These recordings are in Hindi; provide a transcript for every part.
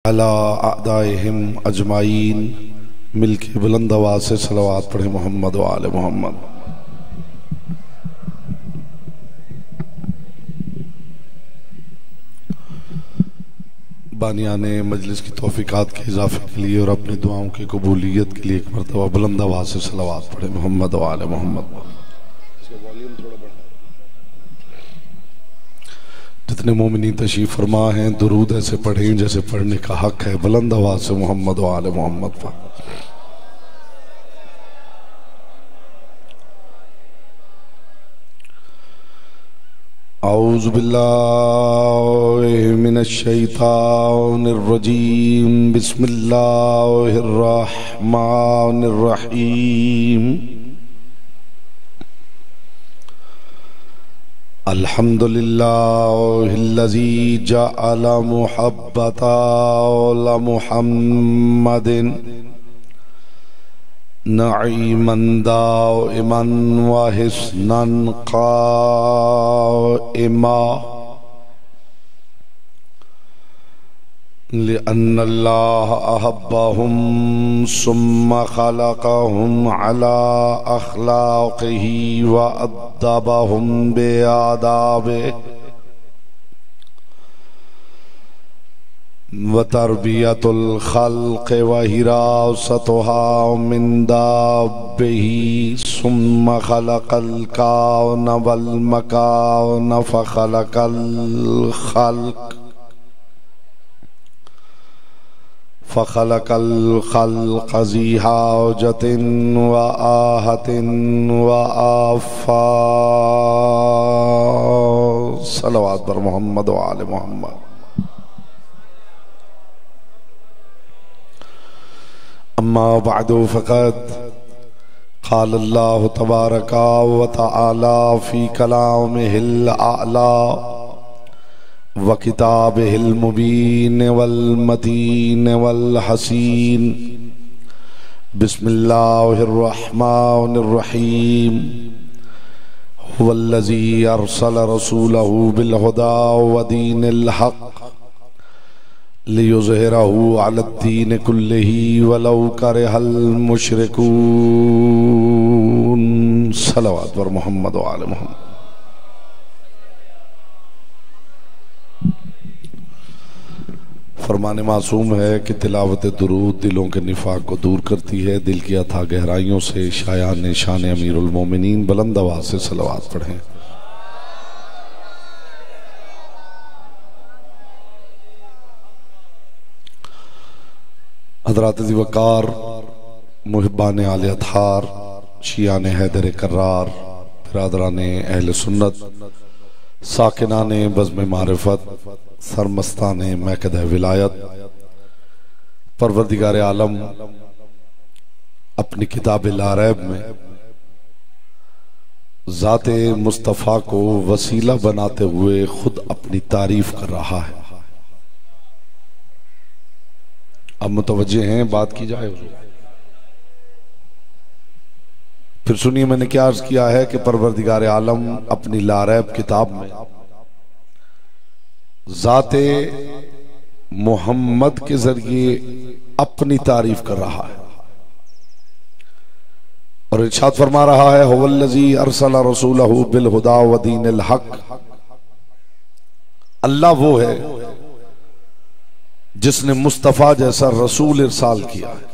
अला आदाइहिम अजमाइन। मिलके बुलंद आवाज से सलवात पढ़े मोहम्मद व आले मोहम्मद। बानियाने मजलिस की तौफीकात के इजाफे के लिए और अपनी दुआओं की कबूलियत के लिए एक मरतबा बुलंद आवाज से सलवात पढ़े मोहम्मद व आले मोहम्मद। जितने मोमिनी तशरीफ फरमा हैं दुरूद ऐसे पढ़ें जैसे पढ़ने का हक है। बुलंद आवाज से मोहम्मद व आले मोहम्मद पर। औज़ु बिल्लाहि मिनश शैतानिर रजीम। बिस्मिल्लाहिर रहमानिर रहीम। अल्हम्दुलिल्लाहिल्लज़ी जअल मुहब्बता मुहम्मदिन नईमन दाइमन व हिस्नन काइमा लिअन्नल्लाह अहब्बहुम सुम्मा खलक़हुम अला अख़लाक़िही व अद्दबहुम बिआदाबिही व तरबियतुल खल्क़ व हिरासतुहा मिन दाब्बिही सुम्मा खलक़ल कौन वल मकान फ़खलक़ल खल्क़ ज़ी हाजतिन व आहतिन व आफ़ा। सलवात पर मोहम्मद व आले मोहम्मद। अम्मा बअदु फ़क़द क़ाल अल्लाहु तबारका व तआला फ़ी कलामिहिल आला व किताबिहिल मुबीन वल मतीन वल हसीन। बिस्मिल्लाहिर रहमानिर रहीम। हुवल्लज़ी अरसल रसूलहु बिल हुदा व दीनिल हक़ लियुज़हिरहु अलद्दीन कुल्लिही वलौ करिहल मुशरिकून। सलवात पर मोहम्मद व आले मोहम्मद। फरमाने मासूम है कि तिलावत दुरूद दिलों के निफाक को दूर करती है। दिल की अथाह गहराइयों से शायान शान अमीरुल मोमिनीन बुलंद आवाज से सलवात पढ़ें। हज़रात ज़िवकार मुहिब्बान आले अतहार शियान हैदर करार बिरादरान अहल सुन्नत साकिनान बज़्म मारिफत सरमस्तान महकद विलायत। परवरदिगार आलम अपनी किताब ला रैब में ज़ाते मुस्तफ़ा को वसीला बनाते हुए खुद अपनी तारीफ कर रहा है। अब मुतवज्जे हैं, बात की जाए। फिर सुनिए मैंने क्या अर्ज किया है कि परवरदिगार आलम अपनी लारैब किताब में ज़ाते मोहम्मद के जरिए अपनी तारीफ कर रहा है और इरशाद फरमा रहा है हुवल्लज़ी अरसल रसूलहु बिल हुदा व दीनिल हक़। अल्लाह वो है जिसने मुस्तफा जैसा रसूल इरसाल किया है।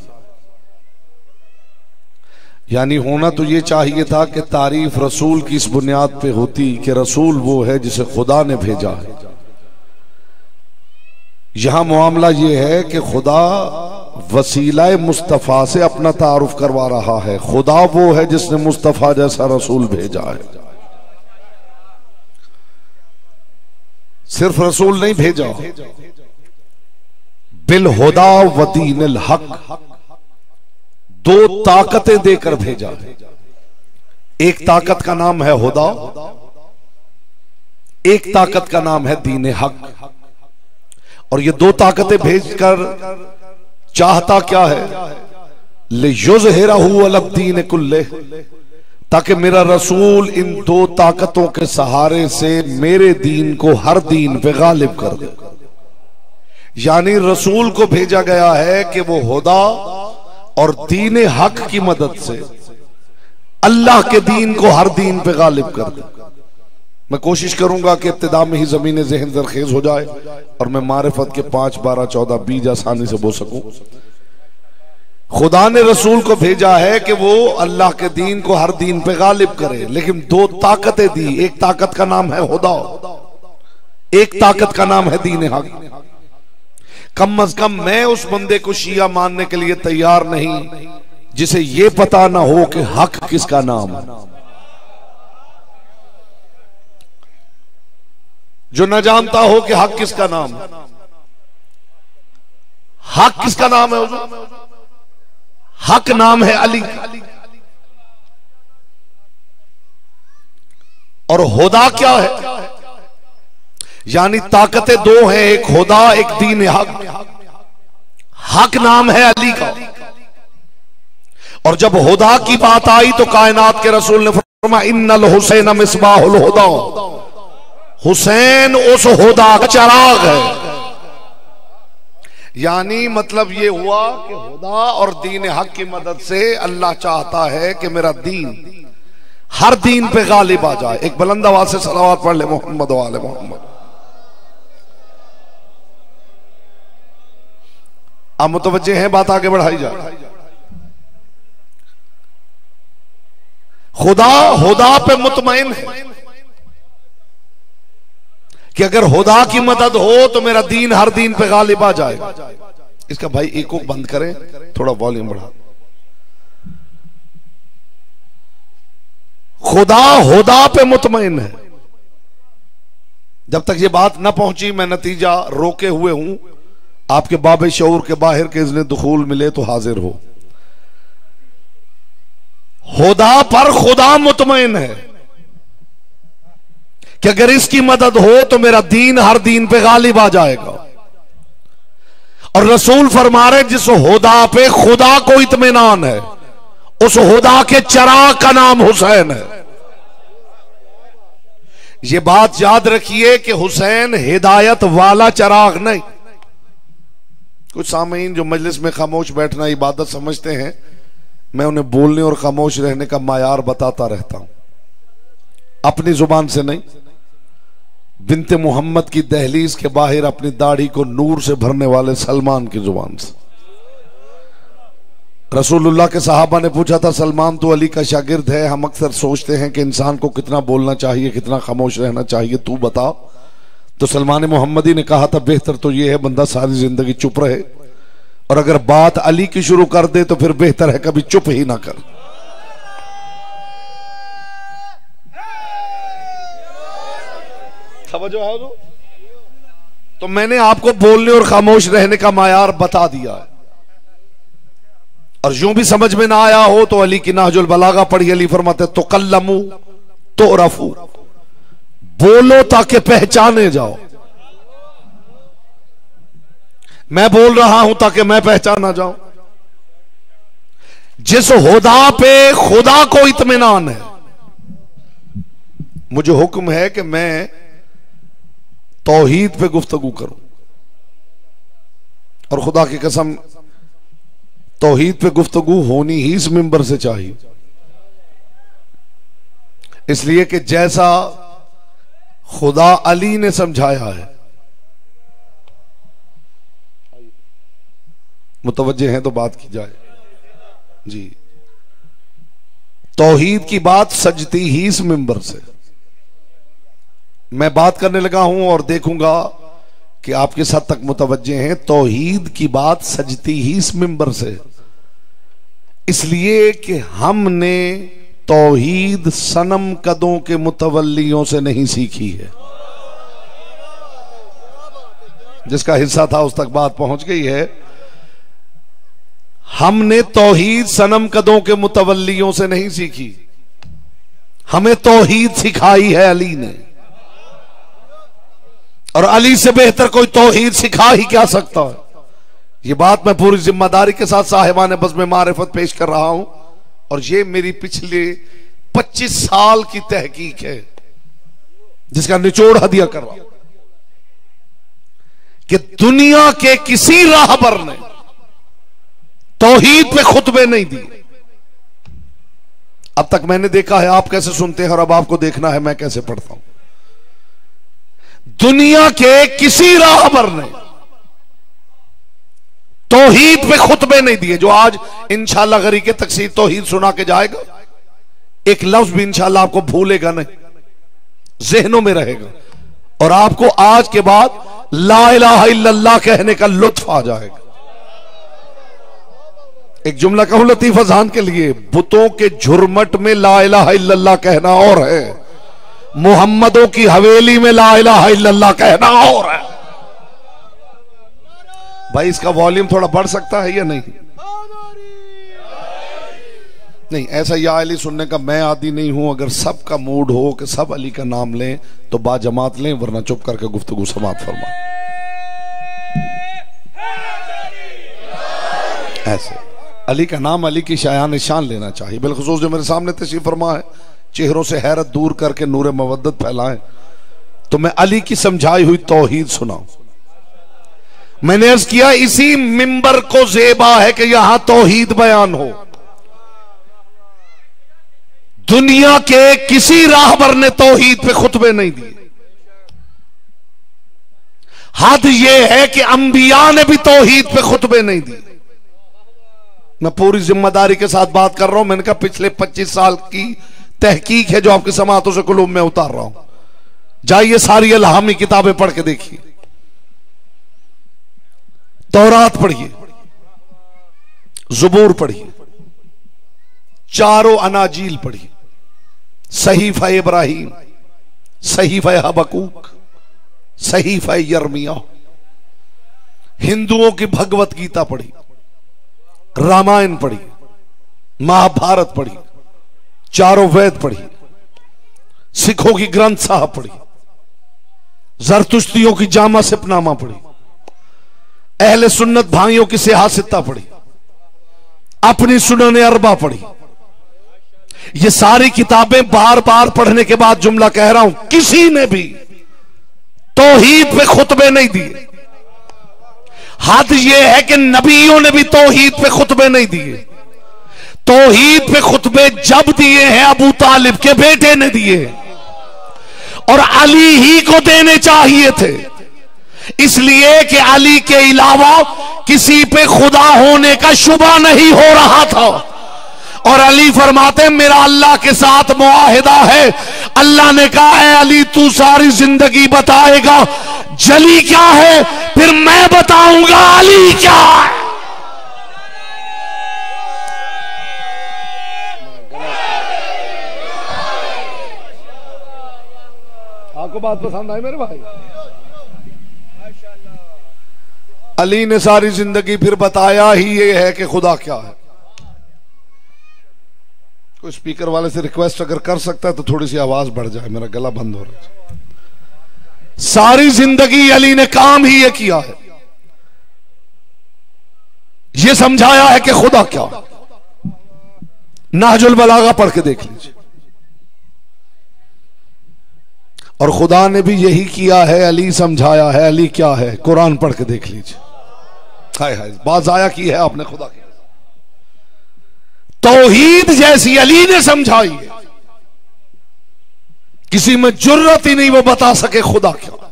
यानी होना तो ये चाहिए था कि तारीफ रसूल की इस बुनियाद पे होती कि रसूल वो है जिसे खुदा ने भेजा है। यहां मामला ये है कि खुदा वसीला मुस्तफा से अपना तारुफ करवा रहा है। खुदा वो है जिसने मुस्तफा जैसा रसूल भेजा है। सिर्फ रसूल नहीं भेजा, बिल हुदा व दीनिल हक़, दो ताकतें देकर भेजा है। एक ताकत का नाम है हुदा, एक ताकत का नाम है दीन हक़। और ये दो ताकतें भेजकर चाहता क्या है? लियुज़हिरहु अलद्दीन कुल्लिह, ताकि मेरा रसूल इन दो ताकतों के सहारे से मेरे दीन को हर दीन पे गालिब कर दे। यानी रसूल को भेजा गया है कि वो हुदा और दीन हक की मदद से अल्लाह के दीन को हर दीन पे गालिब कर दे। मैं कोशिश करूंगा कि इब्तिदा में ही ज़मीन ज़हन ज़रखेज़ हो जाए और मैं मारिफत के 5, 12, 14 बीज आसानी से बोल सकूं। खुदा ने रसूल को भेजा है कि वो अल्लाह के दीन को हर दीन पे गालिब करे, लेकिन 2 ताकतें दी। एक ताकत का नाम है हुदा, एक ताकत का नाम है दीन हक। कम अज कम मैं उस बंदे को शिया मानने के लिए तैयार नहीं जिसे ये पता ना हो कि हक किसका नाम है, जो न जानता हो कि हक किसका नाम है। हक किसका नाम है? हक नाम है अली। और हुदा क्या है? यानी ताकतें 2 हैं, एक खुदा, एक दीन हक। हक नाम है अली का। और जब हुदा की बात आई तो कायनात के रसूल ने फरमाया इन्नल हुसैन मिसबाहुल हुदा, हुसैन उस हुदा का चिराग है। यानी मतलब ये हुआ कि हुदा और दीन हक की मदद से अल्लाह चाहता है कि मेरा दीन हर दीन पे गालिब आ जाए। एक बुलंद आवाज से सलावत पढ़ ले मोहम्मद वाले मोहम्मद। आप मुतवज्जे हैं? बात आगे बढ़ाई जाए। खुदा हुदा पे मुतमईन है कि अगर खुदा की मदद हो तो मेरा दीन हर दीन पे गालिब आ जाएगा। इसका भाई इको बंद करें, थोड़ा वॉल्यूम बढ़ा। खुदा हुदा पे मुतमईन है। जब तक ये बात ना पहुंची मैं नतीजा रोके हुए हूं। आपके बाबे शऊर के बाहर के इज़्न दुखूल मिले तो हाजिर हो। खुदा पर खुदा मुतमईन है कि अगर इसकी मदद हो तो मेरा दीन हर दीन पे गालिब आ जाएगा। और रसूल फरमा रहे जिस खुदा पे खुदा को इत्मीनान है उस खुदा के चिराग का नाम हुसैन है। ये बात याद रखिए कि हुसैन हिदायत वाला चिराग नहीं। कुछ सामीन जो मजलिस में खामोश बैठना इबादत समझते हैं, मैं उन्हें बोलने और खामोश रहने का मायार बताता रहता हूं, अपनी जुबान से नहीं। बिनते मोहम्मद की दहलीज के बाहर अपनी दाढ़ी को नूर से भरने वाले सलमान की जुबान से। रसूलुल्लाह के सहाबा ने पूछा था सलमान तो अली का शागिर्द है, हम अक्सर सोचते हैं कि इंसान को कितना बोलना चाहिए, कितना खामोश रहना चाहिए, तू बता। तो सलमान मोहम्मदी ने कहा था बेहतर तो यह है बंदा सारी जिंदगी चुप रहे, और अगर बात अली की शुरू कर दे तो फिर बेहतर है कभी चुप ही ना कर। तो मैंने आपको बोलने और खामोश रहने का मायार बता दिया है। और यूं भी समझ में ना आया हो तो अली की नाहजुल बलागा पढ़ी। अली फरमाते तो कल्लमू तो रफू, बोलो ताकि पहचाने जाओ। मैं बोल रहा हूं ताकि मैं पहचाना जाऊं। जिस खुदा पे खुदा को इत्मीनान है, मुझे हुक्म है कि मैं तौहीद पे गुफ्तगू करूं। और खुदा की कसम तौहीद पे गुफ्तगू होनी ही इस मिंबर से चाहिए, इसलिए कि जैसा खुदा अली ने समझाया है। मुतवज्जे हैं तो बात की जाए जी। तौहीद की बात सजती ही इस मिंबर से। मैं बात करने लगा हूं और देखूंगा कि आप किस हद तक मुतवज्जे हैं। तौहीद की बात सजती ही इस मिंबर से, इसलिए कि हमने तौहीद सनम कदों के मुतवल्लियों से नहीं सीखी है। जिसका हिस्सा था उस तक बात पहुंच गई है। हमने तौहीद सनम कदों के मुतवल्लियों से नहीं सीखी, हमें तौहीद सिखाई है अली ने। और अली से बेहतर कोई तौहीद सिखा ही क्या सकता है। ये बात मैं पूरी जिम्मेदारी के साथ साहिबान बज़्म मारिफत पेश कर रहा हूं। और ये मेरी पिछले 25 साल की तहकीक है जिसका निचोड़ हदिया कर रहा हूं कि दुनिया के किसी राहबर ने तौहीद पे खुतबे नहीं दिए। अब तक मैंने देखा है आप कैसे सुनते हैं, और अब आपको देखना है मैं कैसे पढ़ता हूं। दुनिया के किसी राहबर ने तौहीद पे खुतबे नहीं दिए। जो आज इंशाअल्लाह गरी के तकसीर तौहीद सुना के जाएगा, एक लफ्ज भी इंशाअल्लाह आपको भूलेगा नहीं, ज़हनों में रहेगा, और आपको आज के बाद ला इलाहा इल्लल्लाह कहने का लुत्फ आ जाएगा। एक जुमला कहूं लतीफ अज़हान के लिए, बुतों के झुरमट में ला इलाहा इल्लल्लाह कहना और है, मोहम्मदों की हवेली में ला इलाहा इल्लल्लाह कहना और है। भाई इसका वॉल्यूम थोड़ा बढ़ सकता है या नहीं? नहीं, ऐसा या अली सुनने का मैं आदी नहीं हूं। अगर सबका मूड हो कि सब अली का नाम लें तो बाजमात लें, वरना चुप करके गुफ्तगू समात फरमा। ऐसे अली का नाम, अली की शायान शान लेना चाहिए। बिलखुसूस जो मेरे सामने तशरीफ फरमा है, चेहरों से हैरत दूर करके नूर मवद्दत फैलाएं, तो मैं अली की समझाई हुई तौहीद सुनाऊं। मैंने अर्ज किया इसी मिंबर को ज़ेबा है कि यहां तौहीद बयान हो। दुनिया के किसी राहबर ने तौहीद पे खुतबे नहीं दिए। हद यह है कि अंबिया ने भी तौहीद पे खुतबे नहीं दिए। मैं पूरी जिम्मेदारी के साथ बात कर रहा हूं। मैंने कहा पिछले 25 साल की तहकीक है जो आपकी समातों से कुलूब में उतार रहा हूं। जाइए सारी इल्हामी किताबें पढ़ के देखिए, तौरात पढ़िए, ज़ुबूर पढ़िए, चारों अनाजील पढ़िए, सहीफा इब्राहिम, सहीफा हबकूक, सहीफा यर्मिया, हिंदुओं की भगवत गीता पढ़ी, रामायण पढ़ी, महाभारत पढ़ी, चारों वेद पढ़ी, सिखों की ग्रंथ साहब पढ़ी, जरतुश्तियों की जामा सिपनामा पढ़ी, अहले सुन्नत भाइयों की सियासता पढ़ी, अपनी सुनन अरबा पढ़ी। ये सारी किताबें बार बार पढ़ने के बाद जुमला कह रहा हूं, किसी ने भी तौहीद पे खुतबे नहीं दिए। हद यह है कि नबियों ने भी तौहीद पे खुतबे नहीं दिए। तौहीद पे खुतबे जब दिए हैं अबू तालिब के बेटे ने दिए, और अली ही को देने चाहिए थे, इसलिए कि अली के अलावा किसी पे खुदा होने का शुबा नहीं हो रहा था। और अली फरमाते मेरा अल्लाह के साथ मुआहिदा है। अल्लाह ने कहा है अली तू सारी जिंदगी बताएगा जली क्या है, फिर मैं बताऊंगा अली क्या है। आपको बात पसंद आई मेरे भाई? अली ने सारी जिंदगी फिर बताया ही ये है कि खुदा क्या है। कोई स्पीकर वाले से रिक्वेस्ट अगर कर सकता है तो थोड़ी सी आवाज बढ़ जाए, मेरा गला बंद हो रहा है। सारी जिंदगी अली ने काम ही ये किया है, ये समझाया है कि खुदा क्या है। नहजुल बलागा पढ़ के देख लीजिए। और खुदा ने भी यही किया है, अली समझाया है अली क्या है, कुरान पढ़ के देख लीजिए। हाय हाय बात जाया की है आपने खुदा की। तौहीद जैसी अली ने समझाई है, किसी में जुर्रत ही नहीं वो बता सके खुदा क्या।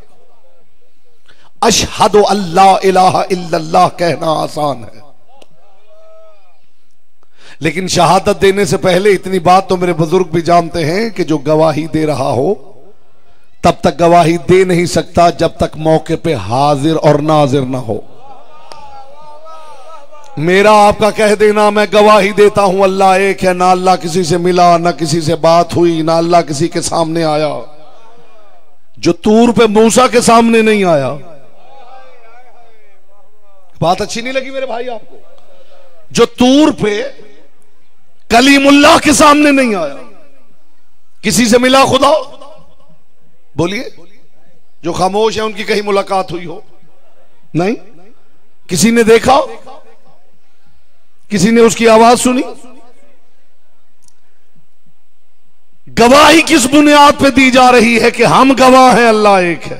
अशहदु अल्ला इलाहा इल्लल्लाह कहना आसान है, लेकिन शहादत देने से पहले इतनी बात तो मेरे बुजुर्ग भी जानते हैं कि जो गवाही दे रहा हो तब तक गवाही दे नहीं सकता जब तक मौके पे हाजिर और नाजिर ना हो। मेरा आपका कह देना मैं गवाही देता हूं अल्लाह एक है, ना अल्लाह किसी से मिला, ना किसी से बात हुई, ना अल्लाह किसी के सामने आया। जो तूर पे मूसा के सामने नहीं आया, बात अच्छी नहीं लगी मेरे भाई आपको? जो तूर पे कलीमुल्लाह के सामने नहीं आया, किसी से मिला खुदा? बोलिए, जो खामोश है उनकी कहीं मुलाकात हुई हो? नहीं। किसी ने देखा? किसी ने उसकी आवाज सुनी? गवाही किस बुनियाद पे दी जा रही है कि हम गवाह हैं अल्लाह एक है?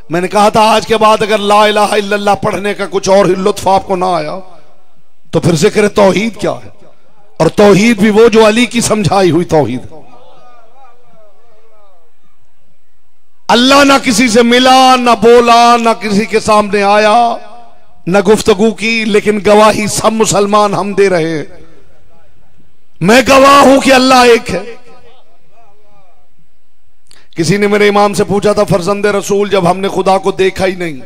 मैंने कहा था आज के बाद अगर ला इलाहा इल्लल्लाह पढ़ने का कुछ और ही लुत्फ आपको ना आया तो फिर जिक्र तौहीद क्या है, और तौहीद भी वो जो अली की समझाई हुई तौहीद। अल्लाह ना किसी से मिला, ना बोला, ना किसी के सामने आया, ना गुफ्तगू की, लेकिन गवाही सब मुसलमान हम दे रहे हैं। मैं गवाह हूं कि अल्लाह एक है। किसी ने मेरे इमाम से पूछा था, फरजंद रसूल जब हमने खुदा को देखा ही नहीं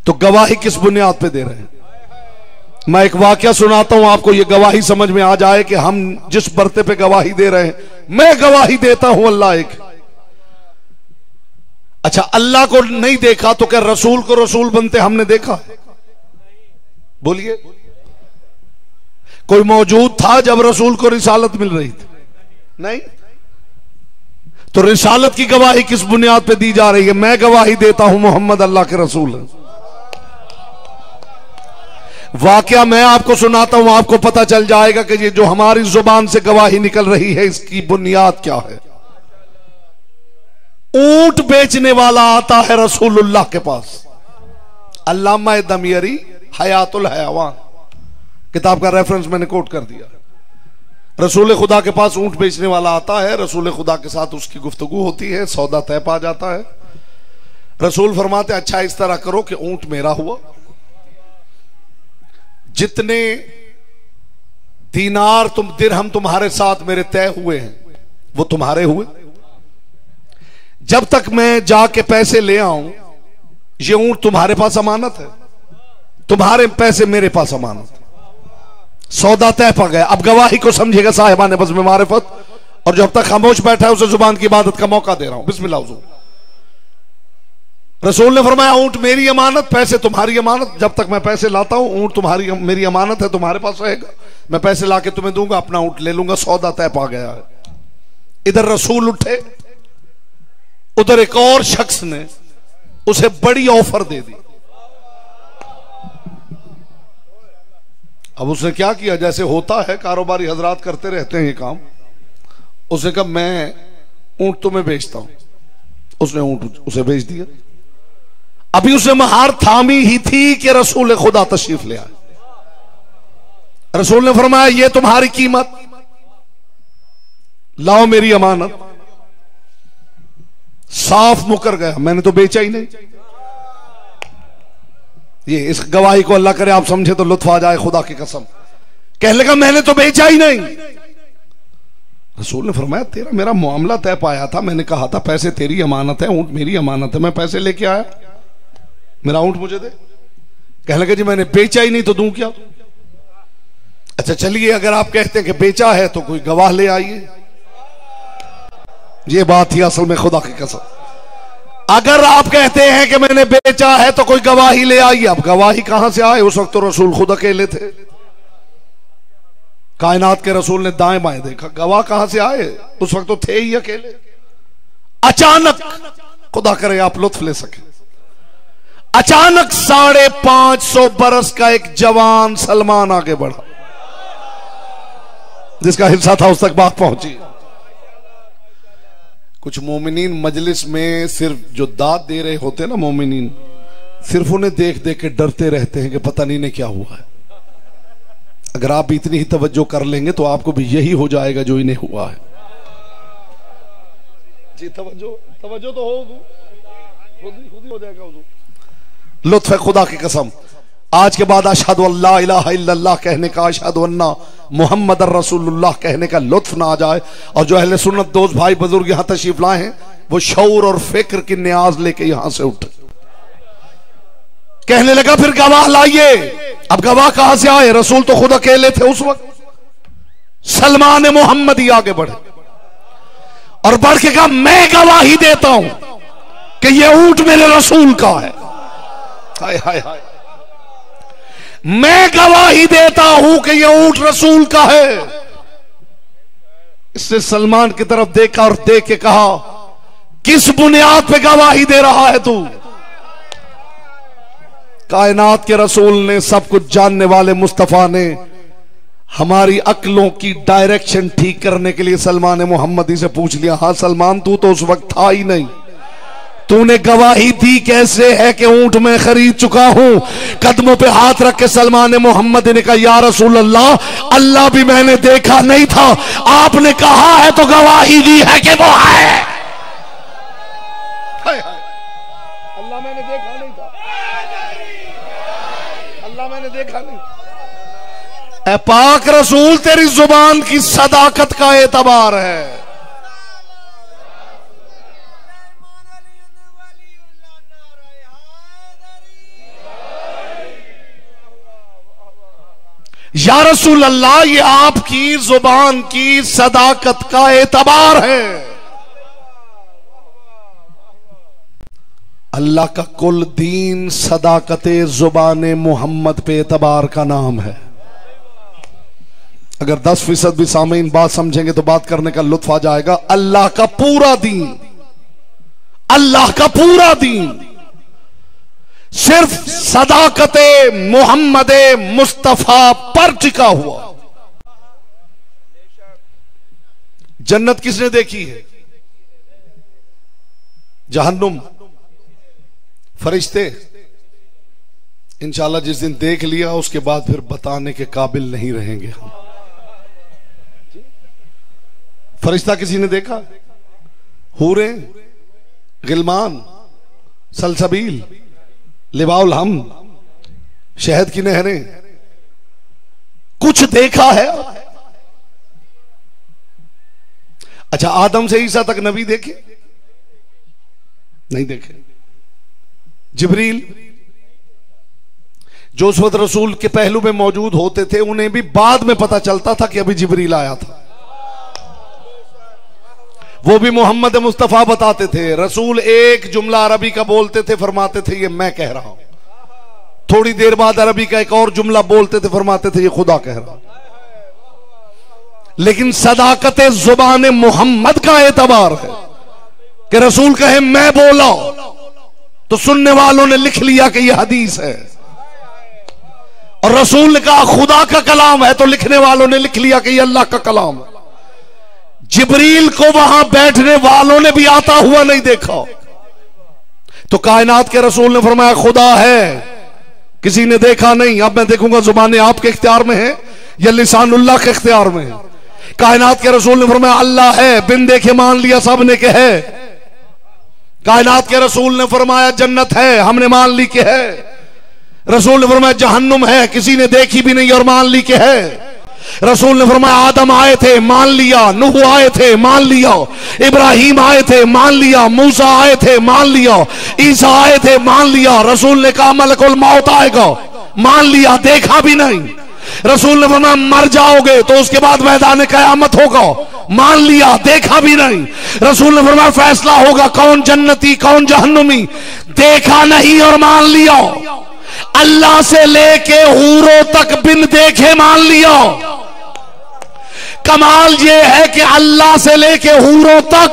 तो गवाही किस बुनियाद पे दे रहे हैं? मैं एक वाकया सुनाता हूं आपको, यह गवाही समझ में आ जाए कि हम जिस बरते पे गवाही दे रहे हैं। मैं गवाही देता हूं अल्लाह एक। अच्छा, अल्लाह को नहीं देखा तो क्या रसूल को रसूल बनते हमने देखा? बोलिए, कोई मौजूद था जब रसूल को रिसालत मिल रही थी? नहीं। तो रिसालत की गवाही किस बुनियाद पे दी जा रही है? मैं गवाही देता हूं मोहम्मद अल्लाह के रसूल है। वाकया मैं आपको सुनाता हूं, आपको पता चल जाएगा कि ये जो हमारी जुबान से गवाही निकल रही है इसकी बुनियाद क्या है। ऊंट बेचने वाला आता है रसूलुल्लाह के पास। अल्लामा दमियरी हयातुल हयावान किताब का रेफरेंस मैंने कोट कर दिया। रसूल खुदा के पास ऊंट बेचने वाला आता है, रसूल खुदा के साथ उसकी गुफ्तगू होती है, सौदा तय पा जाता है। रसूल फरमाते अच्छा इस तरह करो कि ऊंट मेरा हुआ, जितने दीनार दिरहम तुम्हारे साथ मेरे तय हुए हैं वो तुम्हारे हुए। जब तक मैं जाके पैसे ले आऊं ये ऊंट तुम्हारे पास अमानत है, तुम्हारे पैसे मेरे पास अमानत है। सौदा तय पा गया। अब गवाही को समझेगा साहिबान बज़्म में मारिफत, और जो अब तक खामोश बैठा है उसे जुबान की इबादत का मौका दे रहा हूं। बिस्मिल्लाह हुजूर। रसूल ने फरमाया ऊंट मेरी अमानत, पैसे तुम्हारी अमानत। जब तक मैं पैसे लाता हूं ऊंट तुम्हारी मेरी अमानत है, तुम्हारे पास रहेगा। मैं पैसे लाके तुम्हें दूंगा, अपना ऊंट ले लूंगा। सौदा तय पा गया है। इधर रसूल उठे, उधर एक और शख्स ने उसे बड़ी ऑफर दे दी। अब उसने क्या किया, जैसे होता है कारोबारी हजरात करते रहते हैं ये काम। उसने कहा मैं ऊंट तुम्हें बेचता हूं। उसने ऊंट उसे बेच दिया। अभी उसने महार थामी ही थी कि रसूल खुदा तशरीफ ले आए। रसूल ने फरमाया ये तुम्हारी कीमत, लाओ मेरी अमानत। साफ मुकर गया, मैंने तो बेचा ही नहीं। ये इस गवाही को अल्लाह करे आप समझे तो लुत्फ आ जाए, खुदा की कसम। कहने लगा मैंने तो बेचा ही नहीं। रसूल ने फरमाया तेरा मेरा मामला तय पाया था, मैंने कहा था पैसे तेरी अमानत है, ऊंट मेरी अमानत है। मैं पैसे लेके आया, मेरा ऊंट मुझे दे। कहने लगे जी मैंने बेचा ही नहीं तो दूं क्या? अच्छा चलिए, अगर आप कहते हैं कि बेचा है तो कोई गवाह ले आइए। ये बात ही असल में, खुदा की कसम। अगर आप कहते हैं कि मैंने बेचा है तो कोई गवाही ले आइए। अब गवाही कहां से आए? उस वक्त तो रसूल खुद अकेले थे। कायनात के रसूल ने दाएं बाएं देखा, गवाह कहां से आए? उस वक्त तो थे ही अकेले। अचानक, खुदा करे आप लुत्फ ले सके, अचानक 550 बरस का एक जवान सलमान आगे बढ़ा। जिसका हिस्सा था उस तक बात पहुंची। कुछ मोमिनीन मजलिस में सिर्फ जो दाद दे रहे होते हैं ना मोमिनीन, सिर्फ उन्हें देख देख के डरते रहते हैं कि पता नहीं इन्हें क्या हुआ है। अगर आप भी इतनी ही तवज्जो कर लेंगे तो आपको भी यही हो जाएगा जो इन्हें हुआ है। जी तवज्जो तो हो, खुद ही हो जाएगा। लुत्फ है खुदा की कसम। आज के बाद अशहदु अल्ला इलाहा इल्लल्लाह कहने का, अशहदु अन्ना मुहम्मद रसूलुल्लाह कहने का लुत्फ ना आ जाए। और जो अहले सुन्नत दोस्त भाई बुजुर्ग यहां तशरीफ लाए हैं वो शऊर और फिक्र की न्याज लेके यहां से उठे। कहने लगा फिर गवाह लाइए। अब गवाह कहां से आए? रसूल तो खुद अकेले थे उस वक्त। सलमान मोहम्मदी आगे बढ़े और बढ़ के कहा मैं गवाही देता हूं कि यह ऊंट मेरे रसूल का है। हाय हाय हाय, मैं गवाही देता हूं कि यह ऊंट रसूल का है। इसने सलमान की तरफ देखा और देख के कहा किस बुनियाद पे गवाही दे रहा है तू? कायनात के रसूल ने, सब कुछ जानने वाले मुस्तफा ने हमारी अक्लों की डायरेक्शन ठीक करने के लिए सलमान मोहम्मदी से पूछ लिया। हाँ सलमान, तू तो उस वक्त था ही नहीं, तूने गवाही दी कैसे है कि ऊंट में खरीद चुका हूं। कदमों पे हाथ रख के सलमान मोहम्मद ने कहा या रसूल अल्लाह, अल्लाह भी मैंने देखा नहीं था, आपने कहा है तो गवाही दी है कि वो है। अल्लाह मैंने देखा नहीं था, अल्लाह मैंने देखा नहीं। ऐ पाक रसूल, तेरी जुबान की सदाकत का एतबार है। या रसूल अल्लाह, ये आपकी जुबान की सदाकत का एतबार है। अल्लाह का कुल दीन सदाकत जुबान मोहम्मद पे एतबार का नाम है। अगर 10% भी सामीन बात समझेंगे तो बात करने का लुत्फ आ जाएगा। अल्लाह का पूरा दीन, अल्लाह का पूरा दीन सिर्फ सदाकत मोहम्मद मुस्तफा पर टिका हुआ। जन्नत किसने देखी है? जहन्नुम, फरिश्ते। इंशाल्लाह जिस दिन देख लिया उसके बाद फिर बताने के काबिल नहीं रहेंगे हम। फरिश्ता किसी ने देखा? हूरे, गिलमान, सलसबील, लिबाउल हम, शहद की नहरें, कुछ देखा है? अच्छा, आदम से ईसा तक नबी देखे? नहीं देखे। जिब्रील जो उस वक्त रसूल के पहलू में मौजूद होते थे, उन्हें भी बाद में पता चलता था कि अभी जिब्रील आया था। वो भी मोहम्मद मुस्तफा बताते थे। रसूल एक जुमला अरबी का बोलते थे, फरमाते थे ये मैं कह रहा हूं। थोड़ी देर बाद अरबी का एक और जुमला बोलते थे, फरमाते थे ये खुदा कह रहा हूं। लेकिन सदाकत जुबान मोहम्मद का एतबार है कि रसूल कहे मैं बोला तो सुनने वालों ने लिख लिया कि यह हदीस है, और रसूल ने कहा खुदा का कलाम है तो लिखने वालों ने लिख लिया कि यह अल्लाह का कलाम है। जिब्रील को वहां बैठने वालों ने भी आता हुआ नहीं देखा। तो कायनात के रसूल ने फरमाया खुदा है, किसी ने देखा नहीं। अब मैं देखूंगा जुबान आपके इख्तियार में है या लिसानुल्लाह के इख्तियार में है। कायनात के रसूल ने फरमाया अल्लाह है, बिन देखे मान लिया सब ने के है। कायनात के रसूल ने फरमाया जन्नत है, हमने मान ली के है। रसूल ने फरमाया जहन्नुम है, किसी ने देखी भी नहीं और मान ली के है। रसूल ने फरमाया आदम आए थे, मान लिया। नूह आए थे, मान लिया। इब्राहिम आए थे, मान लिया। मूसा आए थे, मान लिया। ईसा आए थे, मान लिया। रसूल ने कहा मलकुल मौत आएगा, मान लिया, देखा भी नहीं। रसूल ने फरमाया मर जाओगे तो उसके बाद मैदान कयामत होगा, मान लिया, देखा भी नहीं। रसूल ने फरमाया फैसला होगा कौन जन्नती कौन जहन्नुमी, देखा नहीं और मान लिया। अल्लाह से लेके हूरों तक बिन देखे मान लिया। कमाल ये है कि अल्लाह से लेके हूरों तक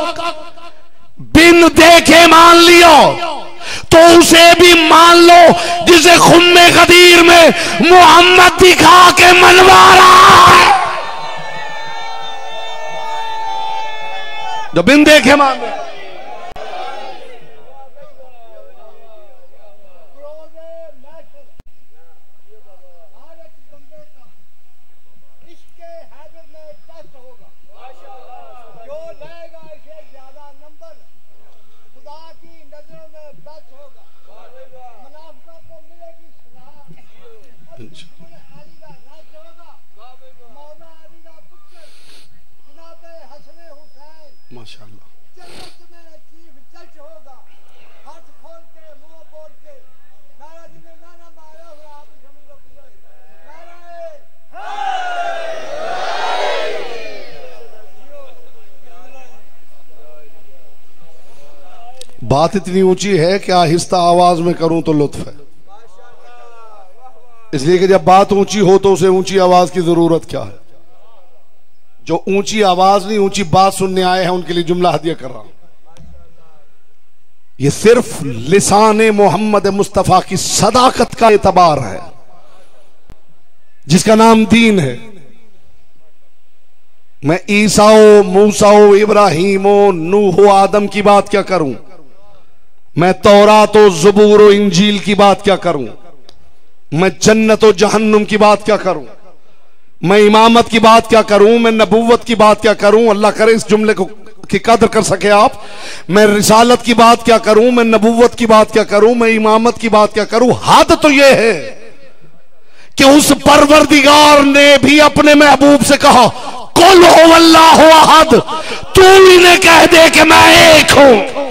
बिन देखे मान लिया, तो उसे भी मान लो जिसे खुम्मे गदीर में मोहम्मद दिखा के मनवा रहा है, जो बिन देखे मान रहे। बात इतनी ऊंची है कि आहिस्ता आवाज में करूं तो लुत्फ है, इसलिए कि जब बात ऊंची हो तो उसे ऊंची आवाज की जरूरत क्या है। जो ऊंची आवाज नहीं ऊंची बात सुनने आए हैं उनके लिए जुमला हदिया कर रहा हूं। यह सिर्फ लिसान मोहम्मद मुस्तफा की सदाकत का एतबार है जिसका नाम दीन है। मैं ईसाओ, मूसाओ, इब्राहिमो, नूहो, आदम की बात क्या करूं। मैं तौरात और ज़बूर और इंजील की बात क्या करूं, मैं जन्नत और जहन्नुम की बात क्या करूं, मैं इमामत की बात क्या करूं, मैं नबूवत की बात क्या करूं। अल्लाह करे इस जुमले को की कदर कर सके आप। मैं रिसालत की बात क्या करूं, मैं नबूवत की बात क्या करूं, मैं इमामत की बात क्या करूं। हद तो यह है कि उस परवरदिगार ने भी अपने महबूब से कहा कुल हुवल्लाहु अहद, तू इन्हें कह दे कि मैं एक हूं।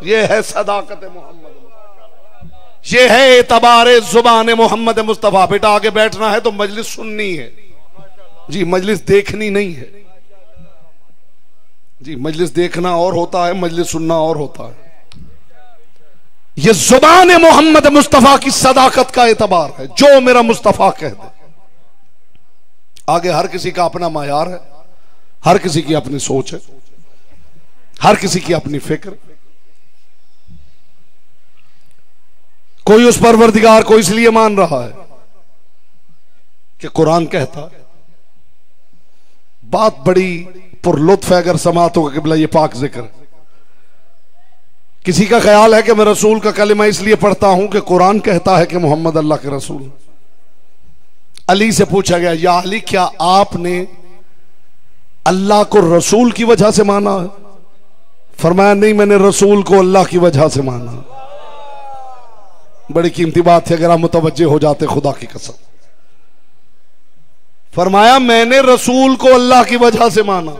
यह है सदाकत मोहम्मद, यह है एतबार जुबान मोहम्मद मुस्तफा। बेटा आगे बैठना है तो मजलिस सुननी है जी, मजलिस देखनी नहीं है जी। मजलिस देखना और होता है, मजलिस सुनना और होता है। यह जुबान मोहम्मद मुस्तफा की सदाकत का एतबार है। जो मेरा मुस्तफा कह दे। आगे हर किसी का अपना मायार है, हर किसी की अपनी सोच है, हर किसी की अपनी फिक्र। कोई उस परवरदिगार को इसलिए मान रहा है कि कुरान कहता है। बात बड़ी पुरलुत्फ है अगर समातों का किबला ये पाक जिक्र। किसी का ख्याल है कि मैं रसूल का कलिमा इसलिए पढ़ता हूं कि कुरान कहता है कि मोहम्मद अल्लाह के रसूल। अली से पूछा गया, या अली क्या आपने अल्लाह को रसूल की वजह से माना है? फरमाया नहीं, मैंने रसूल को अल्लाह की वजह से माना। बड़ी कीमती बात है अगर आप मुतवज्जे हो जाते, खुदा की कसम। फरमाया मैंने रसूल को अल्लाह की वजह से माना।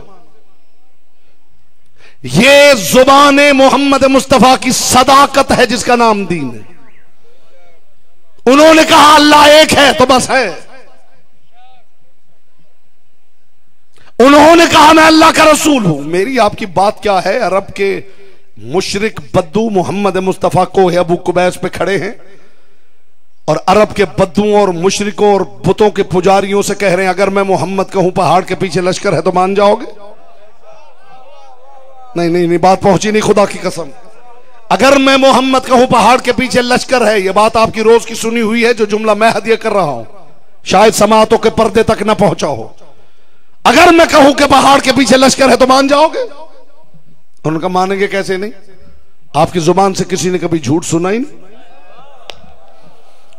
ये जुबान मोहम्मद मुस्तफा की सदाकत है जिसका नाम दीन है। उन्होंने कहा अल्लाह एक है तो बस है। उन्होंने कहा मैं अल्लाह का रसूल हूं। मेरी आपकी बात क्या है? अरब के मुशरिक बद्दू मोहम्मद मुस्तफा को अबू कुबैस पे खड़े हैं और अरब के बद्दुओं और मुशरिकों और बुतों के पुजारियों से कह रहे हैं अगर मैं मोहम्मद कहूं पहाड़ के पीछे लश्कर है तो मान जाओगे? नहीं नहीं नहीं, बात पहुंची नहीं, खुदा की कसम। अगर मैं मोहम्मद कहूं पहाड़ के पीछे लश्कर है, यह बात आपकी रोज की सुनी हुई है। जो जुमला मैं हदिया कर रहा हूं शायद समातों के पर्दे तक ना पहुंचा हो। अगर मैं कहूं कि पहाड़ के पीछे लश्कर है तो मान जाओगे? उनका मानेंगे कैसे नहीं? आपकी जुबान से किसी ने कभी झूठ सुना ही नहीं।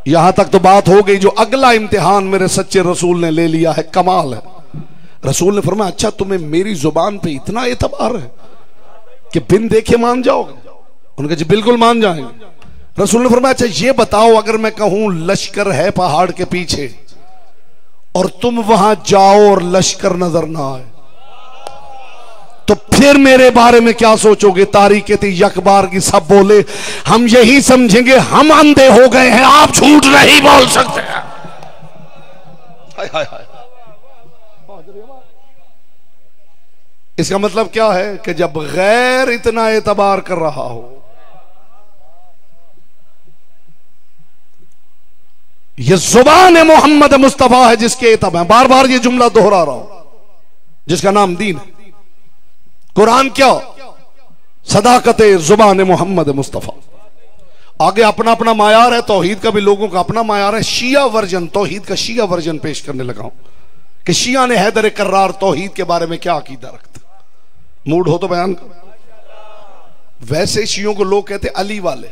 यहां तक तो बात हो गई, जो अगला इम्तिहान मेरे सच्चे रसूल ने ले लिया है, कमाल है। रसूल ने फरमाया अच्छा तुम्हें मेरी जुबान पे इतना एतबार है कि बिन देखे मान जाओगे? उन्होंने कहा जी बिल्कुल मान जाएंगे। रसूल ने फरमाया अच्छा ये बताओ अगर मैं कहूं लश्कर है पहाड़ के पीछे और तुम वहां जाओ और लश्कर नजर ना आए तो फिर मेरे बारे में क्या सोचोगे? तारीख थी यकबार की सब बोले हम यही समझेंगे हम अंधे हो गए हैं, आप झूठ नहीं बोल सकते हैं। हाय हाय हाय। इसका मतलब क्या है कि जब गैर इतना एतबार कर रहा हो, यह जुबान मोहम्मद मुस्तफा है जिसके एतबार, बार बार यह जुमला दोहरा रहा हूं, जिसका नाम दीन है। कुरान क्या? सदाकत जुबान मोहम्मद मुस्तफा। आगे अपना अपना मायार है, तौहीद का भी लोगों का अपना मायार है। शिया वर्जन, तौहीद का शिया वर्जन पेश करने लगा हूं कि शिया ने हैदर कर्रार तौहीद के बारे में क्या अकीदा रखता। मूड हो तो बयान कर। वैसे शियों को लोग कहते अली वाले,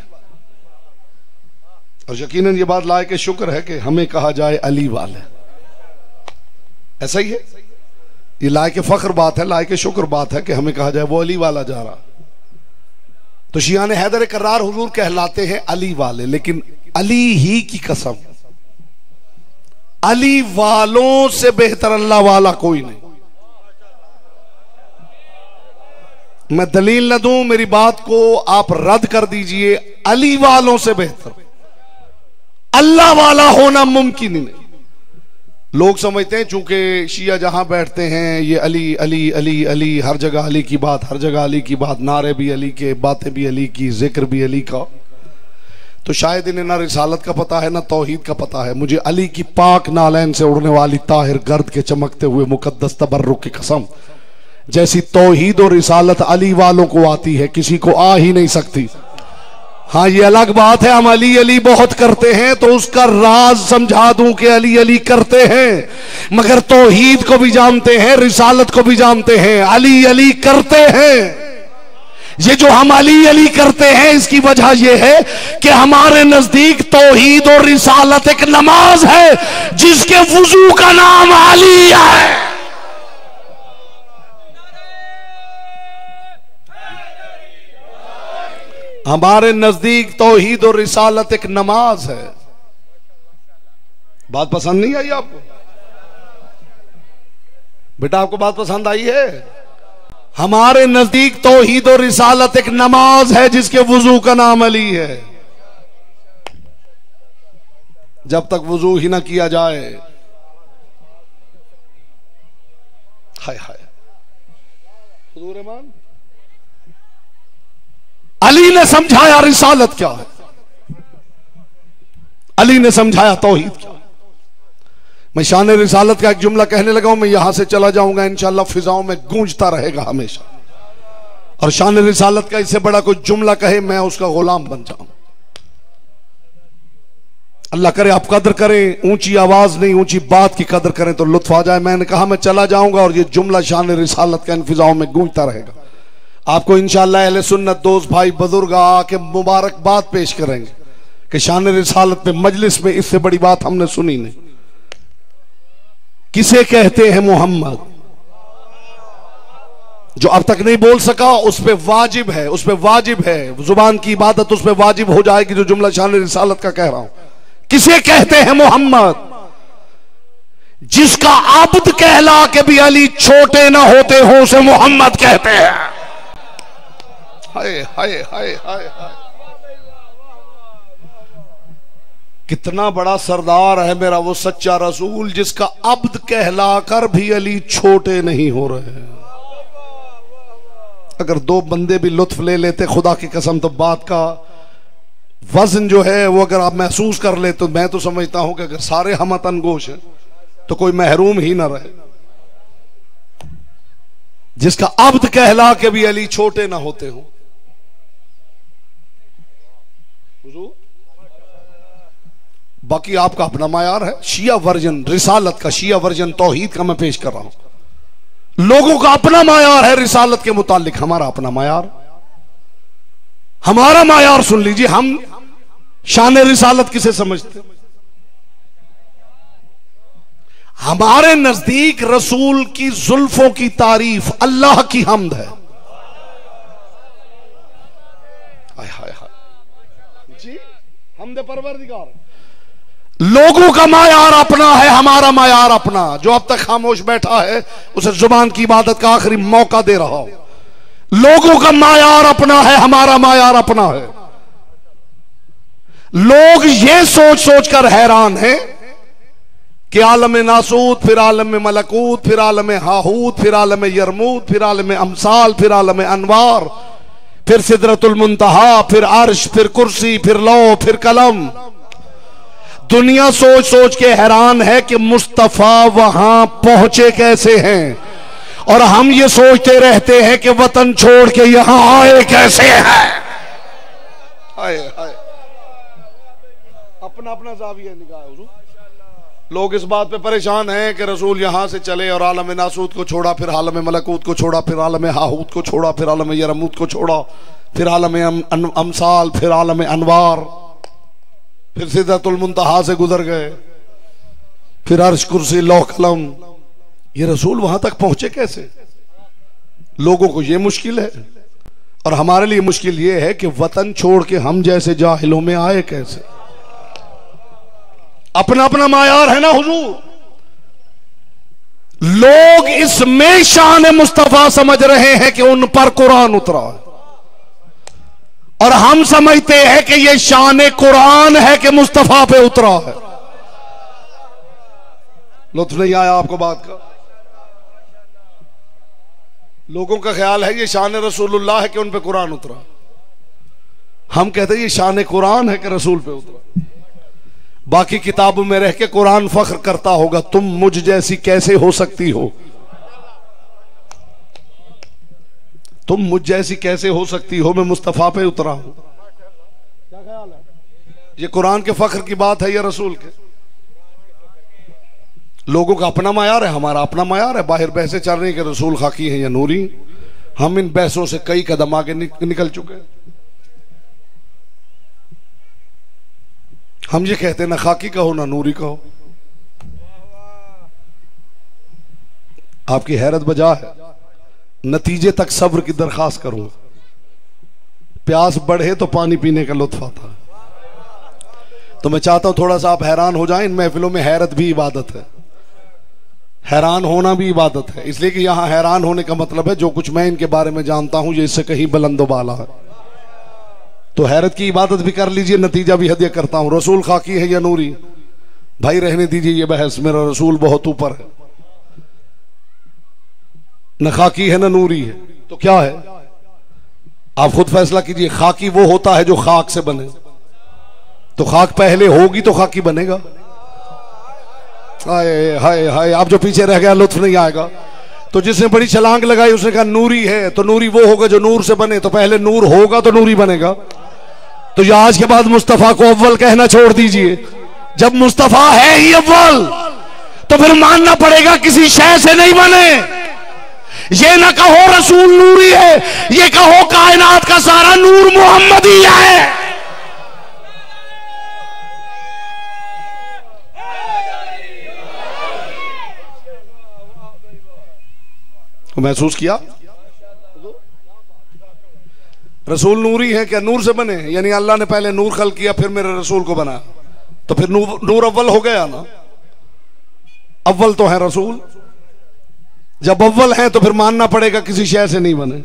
और यकीनन ये बात लाए कि शुक्र है कि हमें कहा जाए अली वाले। ऐसा ही है, ये लाए के फख्र बात है, लाए के शुक्र बात है कि हमें कहा जाए वो अली वाला जा रहा। तो शिया ने हैदर कर्रार हुजूर कहलाते हैं अली वाले, लेकिन अली ही की कसम अली वालों से बेहतर अल्लाह वाला कोई नहीं। मैं दलील न दूं, मेरी बात को आप रद्द कर दीजिए। अली वालों से बेहतर अल्लाह वाला होना मुमकिन ही नहीं। लोग समझते हैं चूंकि शिया जहां बैठते हैं ये अली अली अली अली, हर जगह अली की बात, हर जगह अली की बात, नारे भी अली के, बातें भी अली की, जिक्र भी अली का, तो शायद इन्हें ना रिसालत का पता है ना तौहीद का पता है। मुझे अली की पाक नालैन से उड़ने वाली ताहिर गर्द के चमकते हुए मुकद्दस तबर्रुक की कसम, जैसी तौहीद और रिसालत अली वालों को आती है किसी को आ ही नहीं सकती। हाँ ये अलग बात है हम अली अली बहुत करते हैं तो उसका राज समझा दूं कि अली अली करते हैं, मगर तौहीद को भी जानते हैं, रिसालत को भी जानते हैं, अली अली करते हैं। ये जो हम अली अली करते हैं इसकी वजह यह है कि हमारे नजदीक तौहीद और रिसालत एक नमाज है जिसके वुजू का नाम अली है। हमारे नजदीक तौहीद और रिसालत एक नमाज है। बात पसंद नहीं आई आपको? बेटा आपको बात पसंद आई है? हमारे नजदीक तौहीद और रिसालत एक नमाज है जिसके वुजू का नाम अली है। जब तक वुजू ही ना किया जाए, हाय हाय, हुजूर ईमान अली ने समझाया रिसालत क्या है, अली ने समझाया तौहीद क्या है। मैं शान रिसालत का एक जुमला कहने लगा हूं, मैं यहां से चला जाऊंगा इंशाअल्लाह, फिजाओं में गूंजता रहेगा हमेशा। और शान रिसालत का इससे बड़ा कोई जुमला कहे मैं उसका गुलाम बन जाऊं। अल्लाह करे आप कदर करें, ऊंची आवाज नहीं ऊंची बात की कदर करें तो लुत्फ आ जाए। मैंने कहा मैं चला जाऊंगा और ये जुमला शान रिसालत का इन फिजाओं में गूंजता रहेगा। आपको इंशाअल्लाह अहले सुन्नत दोस्त भाई बुजुर्ग आके मुबारकबाद पेश करेंगे कि शान रिसालत पे मजलिस में इससे बड़ी बात हमने सुनी नहीं। किसे कहते हैं मोहम्मद? जो अब तक नहीं बोल सका उस पे वाजिब है, उस पे वाजिब है, जुबान की इबादत उस पे वाजिब हो जाएगी जो जुमला शान रिसालत का कह रहा हूं। किसे कहते हैं मोहम्मद? जिसका आबद कहला के भी अली छोटे ना होते हो उसे मोहम्मद कहते हैं। हाय हाय हाय हाय हाय, कितना बड़ा सरदार है मेरा वो सच्चा रसूल जिसका अब्द कहलाकर भी अली छोटे नहीं हो रहे हैं। अगर दो बंदे भी लुत्फ ले लेते खुदा की कसम तो बात का वजन जो है वो अगर आप महसूस कर ले तो मैं तो समझता हूं कि अगर सारे हम तनगोश हैं तो कोई महरूम ही ना रहे। जिसका अब्द कहला के भी अली छोटे ना होते हो। बाकी आपका अपना मायार है, शिया वर्जन रिसालत का, शिया वर्जन तौहीद का मैं पेश कर रहा हूं। लोगों का अपना मायार है रिसालत के मुतालिक, हमारा अपना मायार। हमारा मायार सुन लीजिए, हम शान रिसालत किसे समझते? हमारे नजदीक रसूल की जुल्फों की तारीफ अल्लाह की हम्द है। हाय हाय हाय जी, हम्द परवरदिगार। लोगों का मायार अपना है, हमारा मायार अपना। जो अब तक खामोश बैठा है उसे जुबान की इबादत का आखिरी मौका दे रहा हूं। लोगों का मायार अपना है, हमारा मायार अपना है। लोग ये सोच सोच कर हैरान हैं कि आलम नासूत, फिर आलम मलकूत, फिर आलम हाहूत, फिर आलम यरमूत, फिर आलम अमसाल, फिर आलम अनवार, फिर सिदरतुल मुंतहा, फिर अर्श, फिर कुर्सी, फिर लौ, फिर कलम। दुनिया सोच सोच के हैरान है कि मुस्तफा वहां पहुंचे कैसे हैं, और हम ये सोचते रहते हैं कि वतन छोड़ के यहां आए कैसे हैं। हाय हाय, अपना अपना ज़ाविया निगाह है हुजूर। लोग इस बात पे परेशान हैं कि रसूल यहां से चले और आलम नासूत को छोड़ा, फिर आलम मलकूत को छोड़ा, फिर आलम हाहूत को छोड़ा, फिर आलम यरमूत को छोड़ा, फिर आलम अमसाल, फिर आलम अनवार, फिर सिदरतुल मुंतहा से गुजर गए, फिर अर्श, कुर्सी, लौह, कलम। ये रसूल वहां तक पहुंचे कैसे? लोगों को ये मुश्किल है, और हमारे लिए मुश्किल ये है कि वतन छोड़ के हम जैसे जाहिलों में आए कैसे। अपना अपना मायार है ना हुजूर। लोग इसमें शान मुस्तफा समझ रहे हैं कि उन पर कुरान उतरा है, और हम समझते हैं कि यह शान कुरान है कि मुस्तफा पे उतरा है। लुत्फ नहीं आया आपको बात का? लोगों का ख्याल है ये शान रसूलुल्लाह है कि उन पे कुरान उतरा। हम कहते हैं ये शान कुरान है कि रसूल पे उतरा। बाकी किताबों में रह के कुरान फख्र करता होगा, तुम मुझ जैसी कैसे हो सकती हो, तुम मुझ जैसी कैसे हो सकती हो, मैं मुस्तफा पे उतरा हूं। क्या ख्याल है? ये कुरान के फख्र की बात है या रसूल के? लोगों का अपना मायार है, हमारा अपना मायार है। बाहर बहसे चल रही कि रसूल खाकी है या नूरी, हम इन बहसों से कई कदम आगे निकल चुके हैं। हम ये कहते हैं ना खाकी कहो ना नूरी कहो। आपकी हैरत बजा है, नतीजे तक सब्र की दरखास्त करूंगा। प्यास बढ़े तो पानी पीने का लुत्फ आता है। तो मैं चाहता हूं थोड़ा सा आप हैरान हो जाएं। इन महफिलों में हैरत भी इबादत है, हैरान होना भी इबादत है। इसलिए कि यहां हैरान होने का मतलब है जो कुछ मैं इनके बारे में जानता हूं ये इससे कहीं बुलंदोबाला है। तो हैरत की इबादत भी कर लीजिए, नतीजा भी हदिया करता हूं। रसूल खाकी है या नूरी? भाई रहने दीजिए ये बहस, मेरा रसूल बहुत ऊपर है। न खाकी है न नूरी है, तो क्या है? आप खुद फैसला कीजिए। खाकी वो होता है जो खाक से बने, तो खाक पहले होगी तो खाकी बनेगा। हाय हाय हाय, आप जो पीछे रह गया लुत्फ नहीं आएगा। तो जिसने बड़ी छलांग लगाई उसने कहा नूरी है, तो नूरी वो होगा जो नूर से बने। तो पहले नूर होगा तो नूरी बनेगा। तो या आज के बाद मुस्तफा को अव्वल कहना छोड़ दीजिए। जब मुस्तफा है ही अव्वल तो फिर मानना पड़ेगा किसी शय से नहीं बने। ये ना कहो रसूल नूरी है, ये कहो कायनात का सारा नूर मोहम्मदी है। महसूस किया? रसूल नूरी है क्या? नूर से बने, यानी अल्लाह ने पहले नूर खल किया फिर मेरे रसूल को बना, तो फिर नूर अव्वल हो गया ना। अव्वल तो है रसूल। जब अव्वल है तो फिर मानना पड़ेगा किसी शय से नहीं बने।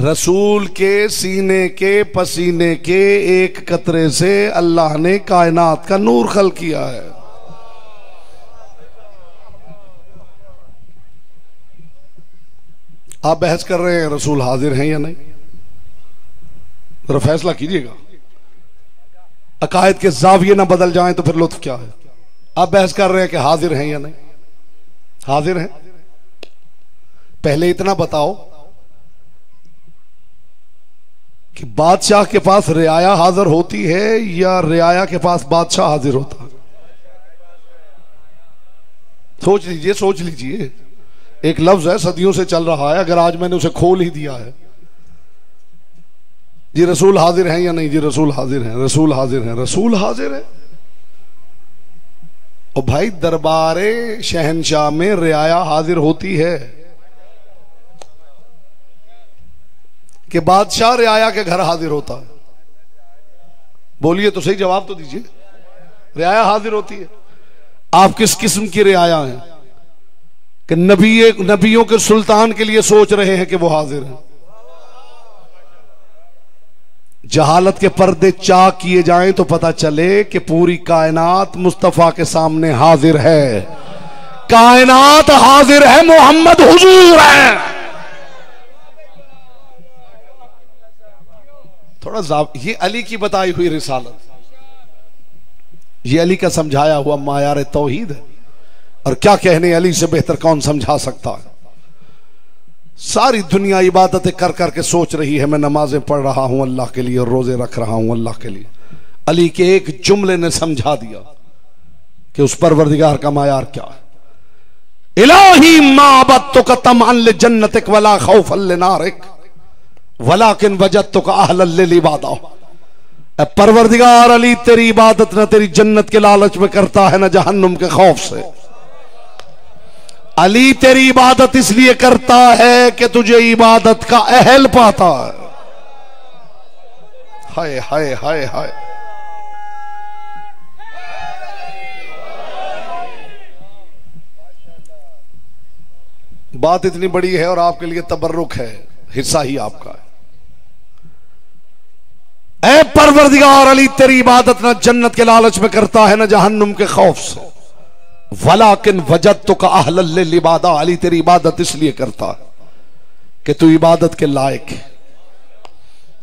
रसूल के सीने के पसीने के एक कतरे से अल्लाह ने कायनात का नूर खल किया है। आप बहस कर रहे हैं रसूल हाजिर हैं या नहीं? जरा फैसला कीजिएगा। अकायद के जाविये ना बदल जाएं तो फिर लुत्फ क्या है? आप बहस कर रहे हैं कि हाजिर हैं या नहीं? हाजिर हैं। पहले इतना बताओ कि बादशाह के पास रियाया हाजिर होती है या रियाया के पास बादशाह हाजिर होता है? सोच लीजिए, सोच लीजिए। एक लफ्ज है सदियों से चल रहा है, अगर आज मैंने उसे खोल ही दिया है। जी रसूल हाजिर हैं या नहीं? जी रसूल हाजिर हैं, रसूल हाजिर हैं, रसूल हाजिर है। और भाई दरबारे शहनशाह में रियाया हाजिर होती है कि बादशाह रियाया के घर हाजिर होता है? बोलिए तो सही, जवाब तो दीजिए। रियाया हाजिर होती है। आप किस किस्म की रियाया हैं कि नबियों के सुल्तान के लिए सोच रहे हैं कि वो हाजिर हैं? जहालत के पर्दे चाक किए जाएं तो पता चले कि पूरी कायनात मुस्तफा के सामने हाजिर है। कायनात हाजिर है, मोहम्मद हुजूर है। थोड़ा ये अली की बताई हुई रिसालत, ये अली का समझाया हुआ मायार तौहीद है। और क्या कहने, अली से बेहतर कौन समझा सकता है? सारी दुनिया इबादतें कर करके सोच रही है मैं नमाजें पढ़ रहा हूं अल्लाह के लिए और रोजे रख रहा हूं अल्लाह के लिए। अली के एक जुमले ने समझा दिया कि उस परवरदिगार का मायार क्या है। इलाही माबत्तुका तमअन लिजन्नतिक वला खौफन लिनारिक वलाकिन वजदतुका अहलन लिलिबादा। परवरदिगार अली तेरी इबादत न तेरी जन्नत के लालच में करता है न जहन्नुम के खौफ से। अली तेरी इबादत इसलिए करता है कि तुझे इबादत का अहल पाता है। हाय हाय हाय हाय। बात इतनी बड़ी है और आपके लिए तबर्रुक है, हिस्सा ही आपका है। ऐ परवरदिगार अली तेरी इबादत न जन्नत के लालच में करता है न जहन्नुम के खौफ से। वलाकिन वजदतुका अहलन लिलिबादा। अली तेरी इबादत इसलिए करता है कि तू इबादत के लायक है।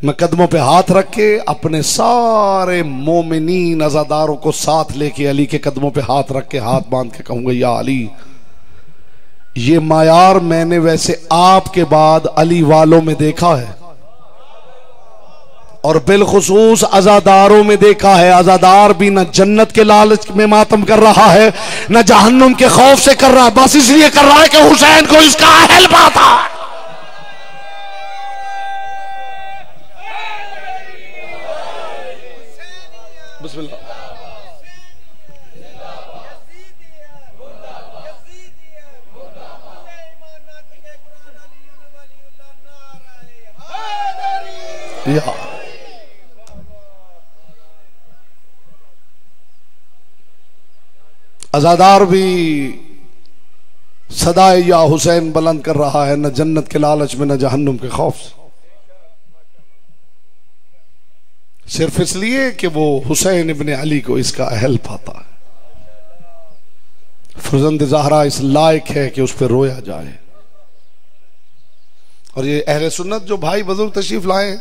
मैं कदमों पे हाथ रख के अपने सारे मोमिनीन अज़ादारों को साथ लेके अली के कदमों पे हाथ रख के हाथ बांध के कहूंगा या अली, ये मायार मैंने वैसे आपके बाद अली वालों में देखा है। और बिलखुसूस अज़ादारों में देखा है, अज़ादार भी न जन्नत के लालच में मातम कर रहा है न जहन्नुम के खौफ से कर रहा है, बस इसलिए कर रहा है कि हुसैन को इसका अहल पाता है। बिस्मिल्लाह। अज़ादार भी सदाए या हुसैन बुलंद कर रहा है, न जन्नत के लालच में न जहन्नुम के खौफ से, सिर्फ इसलिए कि वो हुसैन इब्ने अली को इसका अहल पाता है। फरजंद ज़हरा इस लायक है कि उस पर रोया जाए। और ये अहले सुन्नत जो भाई बुजुर्ग तशरीफ लाए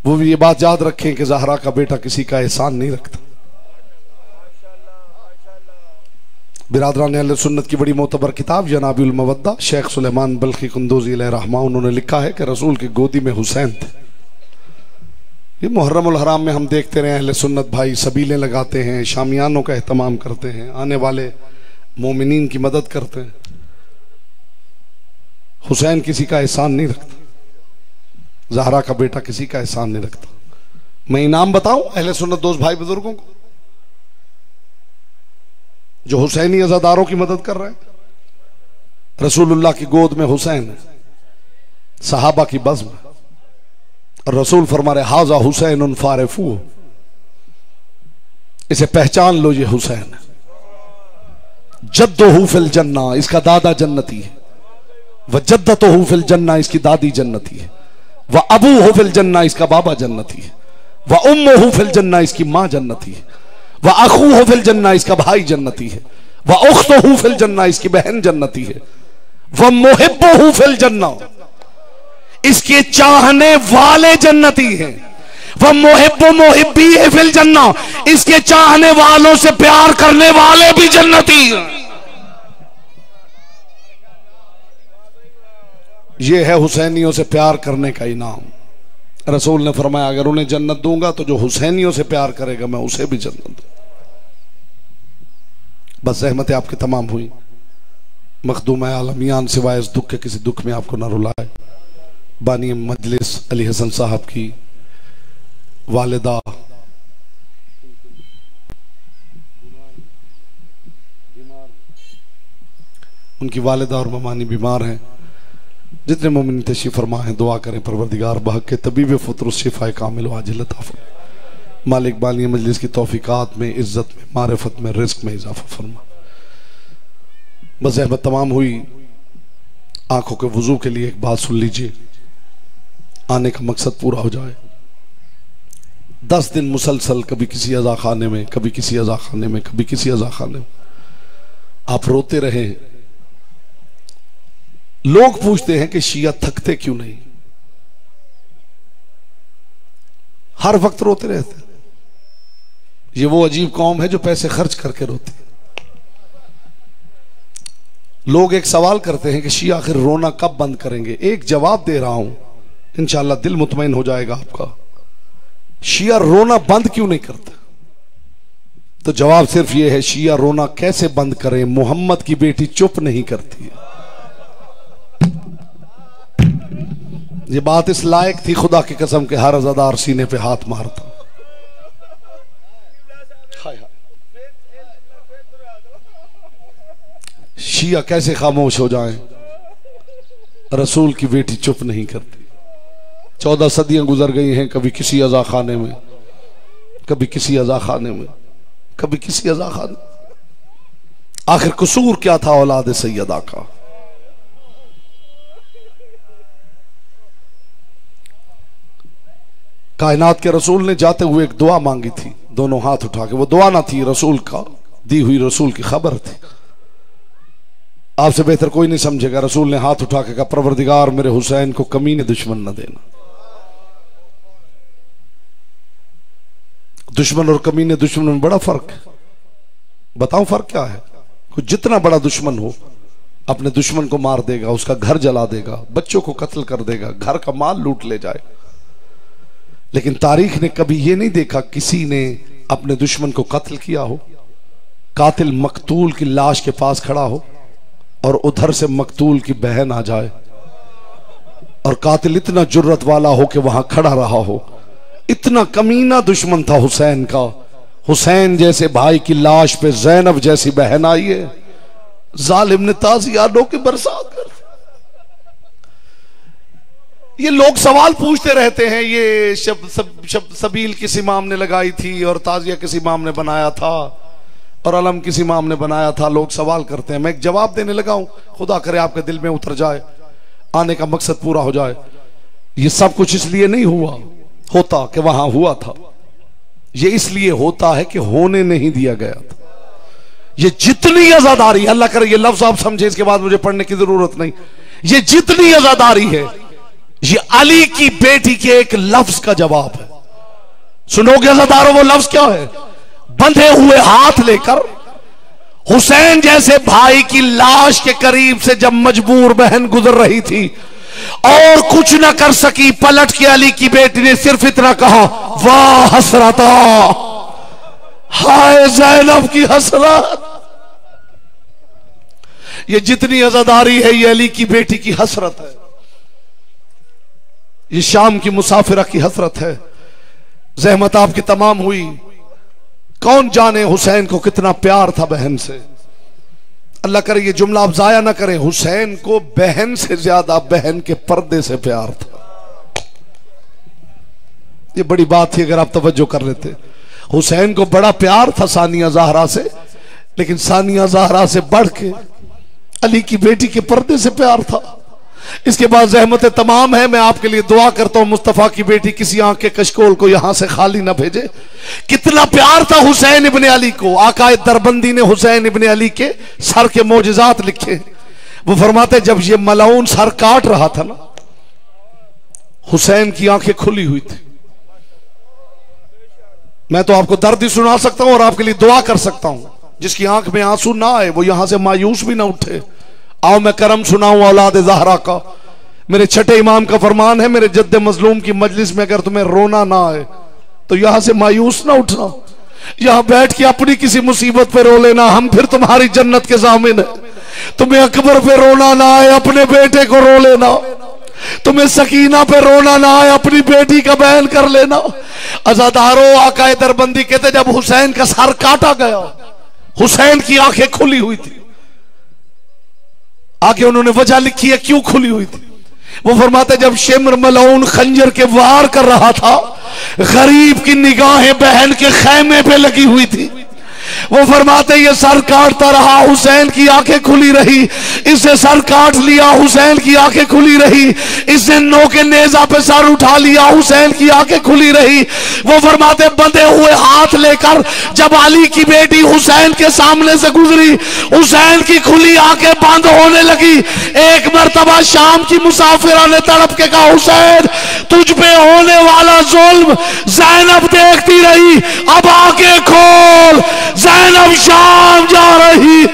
वो भी ये बात याद रखें कि ज़हरा का बेटा किसी का एहसान नहीं रखता। बिरादरान अहले सुन्नत की बड़ी मोतबर किताब जनाबुल मवद्दा शेख सुलेमान बल्खी कुंदूजी अलैहि रहमा, उन्होंने लिखा है कि रसूल की गोदी में हुसैन थे। ये मुहर्रमुल हराम में हम देखते रहे अहले सुन्नत भाई सबीलें लगाते हैं, शामियानों का एहतमाम करते हैं, आने वाले मोमिनीन की मदद करते हैं। हुसैन किसी का एहसान नहीं रखता, ज़हरा का बेटा किसी का एहसान नहीं रखता। मैं इनाम बताऊं अहले सुन्नत दोस्त भाई बुजुर्गों को जो हुसैनी अज़ादारों की मदद कर रहे हैं। रसूलुल्लाह की गोद में हुसैन है, सहाबा की बज़्म में, और रसूल फरमा रहे हाजा हुसैन फारिफू, इसे पहचान लो ये हुसैन है। जद्दुहु फिल जन्ना, इसका दादा जन्नती है। वह जद्दतुहु फिल जन्ना, इसकी दादी जन्नती है। वह अबूहु फिल जन्ना, इसका बाबा जन्नती है। वह उम्मुहु फिल जन्ना, इसकी मां जन्नती है। वह अखूहु फिल जन्ना, इसका भाई जन्नती है। वह उख्तुहु फिल जन्ना, इसकी बहन जन्नती है। वह मुहिब्बुहु फिल जन्ना, इसके चाहने वाले जन्नती हैं। वह मुहिब्बु मुहिब्बी फिल जन्ना, इसके चाहने वालों से प्यार करने वाले भी जन्नती हैं। यह है हुसैनियों से प्यार करने का इनाम। रसूल ने फरमाया अगर उन्हें जन्नत दूंगा तो जो हुसैनियों से प्यार करेगा मैं उसे भी जन्नत दूंगा। बस रहमत आपकी तमाम हुई। मखदूम आलमियान सिवाय इस दुख के किसी दुख में आपको ना रुलाए। बानी मजलिस अली हसन साहब की वालिदा उनकी वालिदा और ममानी बीमार हैं। जितने मोमिन तशरीफ फरमा है दुआ करें परवरदिगार बहक के तबीब फुतर शिफा कामिल वाजिल अता फरमा। मालिक बानी मजलिस की तौफीकात में, इज्जत में, मारिफत में, रिस्क में इजाफा फरमा। बस अहमद तमाम हुई। आंखों के वजू के लिए एक बात सुन लीजिए, आने का मकसद पूरा हो जाए। 10 दिन मुसलसल कभी किसी अज़ा खाने में, कभी किसी अज़ा खाने में, कभी किसी अज़ा खाने में आप रोते रहे। लोग पूछते हैं कि शिया थकते क्यों नहीं, हर वक्त रोते रहते। ये वो अजीब कौम है जो पैसे खर्च करके रोती है। लोग एक सवाल करते हैं कि शिया आखिर रोना कब बंद करेंगे। एक जवाब दे रहा हूं, इंशाअल्लाह दिल मुतमईन हो जाएगा आपका। शिया रोना बंद क्यों नहीं करता? तो जवाब सिर्फ यह है, शिया रोना कैसे बंद करें? मोहम्मद की बेटी चुप नहीं करती है। ये बात इस लायक थी खुदा की कसम के हर अज़ादार सीने पे हाथ मारता। शिया कैसे खामोश हो जाएं? रसूल की बेटी चुप नहीं करती। 14 सदियां गुजर गई हैं, कभी किसी अज़ा खाने में, कभी किसी अज़ा खाने में, कभी किसी अज़ा खाने। आखिर कसूर क्या था औलाद सैयदा का? कायनात के रसूल ने जाते हुए एक दुआ मांगी थी, दोनों हाथ उठा के। वो दुआ ना थी, रसूल का दी हुई रसूल की खबर थी। आपसे बेहतर कोई नहीं समझेगा। रसूल ने हाथ उठा के कहा, परवरदिगार मेरे हुसैन को कमीने दुश्मन न देना। दुश्मन और कमीने दुश्मन में बड़ा फर्क है। बताओ फर्क क्या है? कोई जितना बड़ा दुश्मन हो अपने दुश्मन को मार देगा, उसका घर जला देगा, बच्चों को कत्ल कर देगा, घर का माल लूट ले जाए। लेकिन तारीख ने कभी ये नहीं देखा किसी ने अपने दुश्मन को कत्ल किया हो, कातिल मकतूल की लाश के पास खड़ा हो और उधर से मकतूल की बहन आ जाए और कातिल इतना जुर्रत वाला हो कि वहां खड़ा रहा हो। इतना कमीना दुश्मन था हुसैन का। हुसैन जैसे भाई की लाश पे ज़ैनब जैसी बहन आई है, जालिम ने ताज़ियातों की बरसात कर दी। ये लोग सवाल पूछते रहते हैं, ये सबील किस इमाम ने लगाई थी और ताजिया किस इमाम ने बनाया था और अलम किस इमाम ने बनाया था। लोग सवाल करते हैं, मैं एक जवाब देने लगा हूं, खुदा करे आपके दिल में उतर जाए, आने का मकसद पूरा हो जाए। ये सब कुछ इसलिए नहीं होता कि वहां हुआ था, ये इसलिए होता है कि होने नहीं दिया गया था। ये जितनी आजादारी, अल्लाह करे ये लफ्ज आप समझे, इसके बाद मुझे पढ़ने की जरूरत नहीं, ये जितनी आजादारी है ये अली की बेटी के एक लफ्ज का जवाब है। सुनोगे आजादारों, वो लफ्ज क्या है? बंधे हुए हाथ लेकर हुसैन जैसे भाई की लाश के करीब से जब मजबूर बहन गुजर रही थी और कुछ न कर सकी, पलट के अली की बेटी ने सिर्फ इतना कहा, वाह हसरता, हाय ज़ैनब की हसरत। ये जितनी अज़ादारी है ये अली की बेटी की हसरत है, ये शाम की मुसाफिरा की हसरत है। ज़हमत आपकी तमाम हुई, कौन जाने हुसैन को कितना प्यार था बहन से। अल्लाह करे ये जुमला आप जाया ना करें, हुसैन को बहन से ज्यादा बहन के पर्दे से प्यार था। ये बड़ी बात थी अगर आप तवज्जो कर लेते। हुसैन को बड़ा प्यार था सानिया ज़हरा से, लेकिन सानिया ज़हरा से बढ़ के अली की बेटी के पर्दे से प्यार था। इसके बाद ज़हमत तमाम है, मैं आपके लिए दुआ करता हूं मुस्तफ़ा की बेटी किसी आंख के कशकोल को यहां से खाली ना भेजे। कितना प्यार था हुसैन इब्ने अली को। आकाए दरबंदी ने हुसैन इब्ने अली के सर के मोजज़ात लिखे। वो फरमाते जब ये मलाउन सर काट रहा था ना, हुसैन की आंखें खुली हुई थी। मैं तो आपको दर्द ही सुना सकता हूं और आपके लिए दुआ कर सकता हूं, जिसकी आंख में आंसू ना आए वो यहां से मायूस भी ना उठे। आओ मैं करम सुनाऊं औलाद ज़हरा का। मेरे छठे इमाम का फरमान है, मेरे जद्दे मजलूम की मजलिस में अगर तुम्हें रोना ना आए तो यहां से मायूस ना उठना, यहां बैठ के अपनी किसी मुसीबत पे रो लेना, हम फिर तुम्हारी जन्नत के ज़ामिन है। तुम्हें अकबर पे रोना ना आए, अपने बेटे को रो लेना। तुम्हें सकीना पे रोना ना आए, अपनी बेटी का बयान कर लेना। अज़ादारों, आकाए दरबंदी कहते जब हुसैन का सर काटा गया, हुसैन की आंखें खुली हुई थी। आगे उन्होंने वजह लिखी है क्यों खुली हुई थी। वो फरमाते जब शिम्र मलऊन खंजर के वार कर रहा था, गरीब की निगाहें बहन के खैमे पे लगी हुई थी। वो फरमाते ये सर काटता रहा, हुसैन की आंखें खुली रही। इससे सर काट लिया, हुसैन की आंखें खुली रही। इसने नो के नेजा पे सर उठा लिया, हुसैन की आंखें खुली रही। वो फरमाते बंधे हुए हाथ लेकर जब अली की बेटी हुसैन के सामने से गुजरी, हुसैन की खुली आंखें बंद होने लगी। एक मर्तबा शाम की मुसाफिरा ने तड़प के कहा, हुसैन तुझ पे होने वाला जुल्म ज़ैनब देखती रही, अब आंखें खोल, ज़ैनब शाम जा रही।